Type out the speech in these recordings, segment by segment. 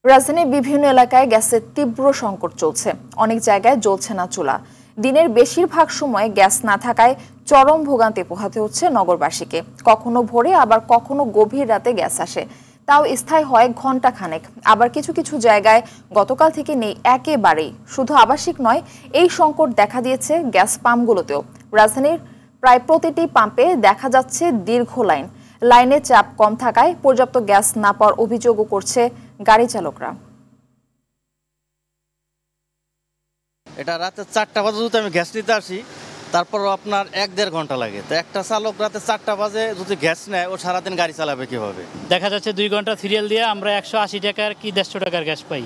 রাজধানীর বিভিন্ন এলাকায় গ্যাসের তীব্র সংকট চলছে। অনেক জায়গায় জ্বলছে না চুলা। দিনের বেশিরভাগ সময় গ্যাস না থাকায় চরম ভোগান্তি পোহাতে হচ্ছে নগরবাসীকে। কখনো ভোরে আবার কখনো গভীর রাতে গ্যাস আসে, তাও স্থায়ী হয় ঘন্টা খানেক। আবার কিছু কিছু জায়গায় গতকাল থেকে নেই একেবারেই। শুধু আবাসিক নয়, এই সংকট দেখা দিয়েছে গ্যাস পাম্পগুলোতেও। রাজধানীর প্রায় প্রতিটি পাম্পে দেখা যাচ্ছে দীর্ঘ লাইন। লাইনে চাপ কম থাকায় পর্যাপ্ত গ্যাস না পাওয়ার অভিযোগও করছে গাড়ি চালকরা। এটা রাতে 4টা বাজে যদি আমি গ্যাস নিতে আসি, তারপর আপনার 1-1.5 ঘন্টা লাগে। তো একটা চালক রাতে 4টা বাজে যদি গ্যাস নেয়, ও সারাদিন গাড়ি চালাবে কিভাবে? দেখা যাচ্ছে 2 ঘন্টা সিরিয়াল দিয়ে আমরা 180 টাকার কি 150 টাকার গ্যাস পাই।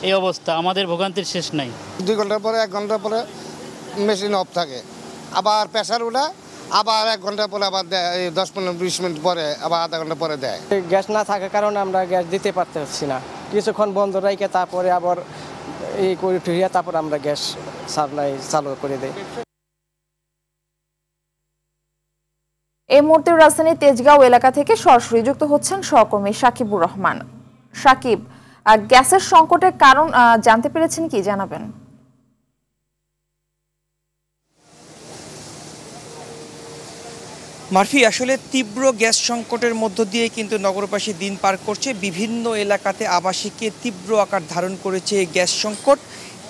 এই অবস্থা, আমাদের ভোগান্তির শেষ নাই। 2 ঘন্টা পরে 1 ঘন্টা পরে মেশিন অফ থাকে, আবার প্রেসার উঠা, আবার 1 ঘন্টা পরে আবার দেয়, 10-15-20 মিনিট পরে আবার আধা ঘন্টা পরে দেয়। গ্যাস না থাকার কারণে আমরা গ্যাস দিতে পারতেছি না। কিছুক্ষণ বন্ধ রেখে তারপরে আবার এই করে টুইয়া তারপর আমরা গ্যাস সাপ্লাই চালু করে দেই। এই মুহূর্তে রাজধানীর তেজগাঁও এলাকা থেকে সরাসরি যুক্ত হচ্ছেন সহকর্মী সাকিবুর রহমান। সাকিব, গ্যাসের সংকটের কারণ জানতে পেরেছেন কি, জানাবেন? মারফি, আসলে তীব্র গ্যাস সংকটের মধ্য দিয়ে কিন্তু নগরবাসী দিন পার করছে। বিভিন্ন এলাকাতে আবাসিকে তীব্র আকার ধারণ করেছে গ্যাস সংকট।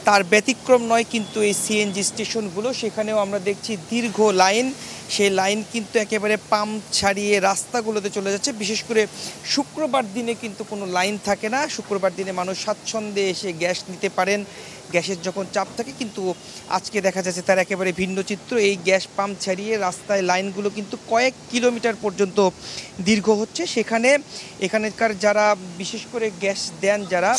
তার ব্যতিক্রম নয় কিন্তু এই সিএনজি স্টেশনগুলো। সেখানেও আমরা দেখছি দীর্ঘ লাইন। সেই লাইন কিন্তু একেবারে পাম্প ছাড়িয়ে রাস্তাগুলোতে চলে যাচ্ছে। বিশেষ করে শুক্রবার দিনে কিন্তু কোনো লাইন থাকে না। শুক্রবার দিনে মানুষ স্বাচ্ছন্দ্যে এসে গ্যাস নিতে পারেন, গ্যাসের যখন চাপ থাকে। কিন্তু আজকে দেখা যাচ্ছে তার একেবারে ভিন্ন চিত্র। এই গ্যাস পাম্প ছাড়িয়ে রাস্তায় লাইনগুলো কিন্তু কয়েক কিলোমিটার পর্যন্ত দীর্ঘ হচ্ছে। এখানকার যারা বিশেষ করে গ্যাস দেন, যারা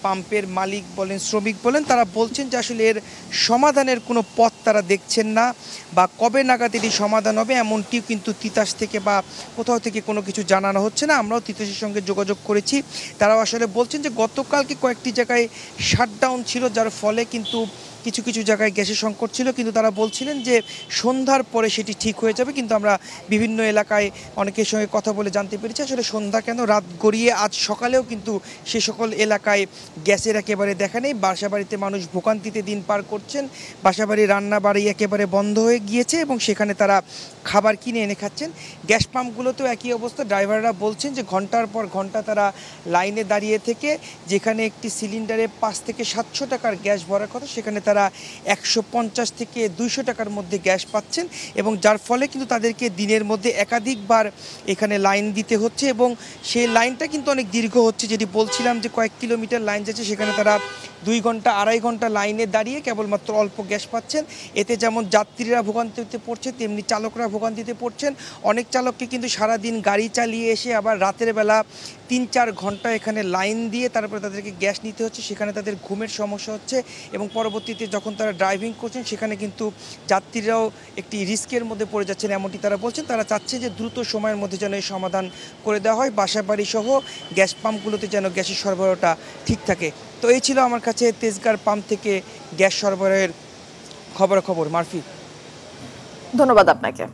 পাম্পের মালিক বলেন, শ্রমিক বলেন, তারা বলছেন যে আসলে এর সমাধানের কোনো পথ তারা দেখছেন না, বা কবে নাগাদ এটি সমাধান হবে এমনটিও কিন্তু তিতাস থেকে বা কোথাও থেকে কোনো কিছু জানানো হচ্ছে না। আমরাও তিতাসের সঙ্গে যোগাযোগ করেছি। তারাও আসলে বলছেন যে গতকালকে কয়েকটি জায়গায় শাটডাউন ছিল, যার ফলে কিন্তু কিছু কিছু জায়গায় গ্যাসের সংকট ছিল। কিন্তু তারা বলছিলেন যে সন্ধ্যার পরে সেটি ঠিক হয়ে যাবে। কিন্তু আমরা বিভিন্ন এলাকায় অনেকের সঙ্গে কথা বলে জানতে পেরেছি আসলে সন্ধ্যা কেন, রাত গড়িয়ে আজ সকালেও কিন্তু সে সকল এলাকায় গ্যাসের একেবারে দেখা নেই। বাসাবাড়িতে মানুষ ভোগান্তিতে দিন পার করছেন। বাসাবাড়ি রান্না বাড়ি একেবারে বন্ধ হয়ে গিয়েছে এবং সেখানে তারা খাবার কিনে এনে খাচ্ছেন। গ্যাস পাম্পগুলোতেও একই অবস্থা। ড্রাইভাররা বলছেন যে ঘন্টার পর ঘন্টা তারা লাইনে দাঁড়িয়ে থেকে, যেখানে একটি সিলিন্ডারে 5 থেকে 700 টাকার গ্যাস ভরার কথা, সেখানে তারা 150 থেকে 200 টাকার মধ্যে গ্যাস পাচ্ছেন। এবং যার ফলে কিন্তু তাদেরকে দিনের মধ্যে একাধিকবার এখানে লাইন দিতে হচ্ছে এবং সেই লাইনটা কিন্তু অনেক দীর্ঘ হচ্ছে। যেটি বলছিলাম যে কয়েক কিলোমিটার লাইন যাচ্ছে, সেখানে তারা 2 ঘন্টা 2.5 ঘন্টা লাইনে দাঁড়িয়ে কেবলমাত্র অল্প গ্যাস পাচ্ছেন। এতে যেমন যাত্রীরা ভোগান্তিতে পড়ছে, তেমনি চালকরা ভোগান্তিতে পড়ছেন। অনেক চালককে কিন্তু সারাদিন গাড়ি চালিয়ে এসে আবার রাতের বেলা 3-4 ঘন্টা এখানে লাইন দিয়ে তারপরে তাদেরকে গ্যাস নিতে হচ্ছে। সেখানে তাদের ঘুমের সমস্যা হচ্ছে এবং পরবর্তীতে যখন তারা ড্রাইভিং করছেন, সেখানে কিন্তু যাত্রীরাও একটি রিস্কের মধ্যে পড়ে যাচ্ছেন, এমনটি তারা বলছেন। তারা চাচ্ছে যে দ্রুত সময়ের মধ্যে যেন এই সমাধান করে দেওয়া হয়, বাসাবাড়ি সহ গ্যাস পাম্পগুলোতে যেন গ্যাসের সরবরাহটা ঠিক থাকে। তো এই ছিল আমার কাছে তেজগাঁও পাম্প থেকে গ্যাস সরবরাহের খবর। মারফি, ধন্যবাদ আপনাকে।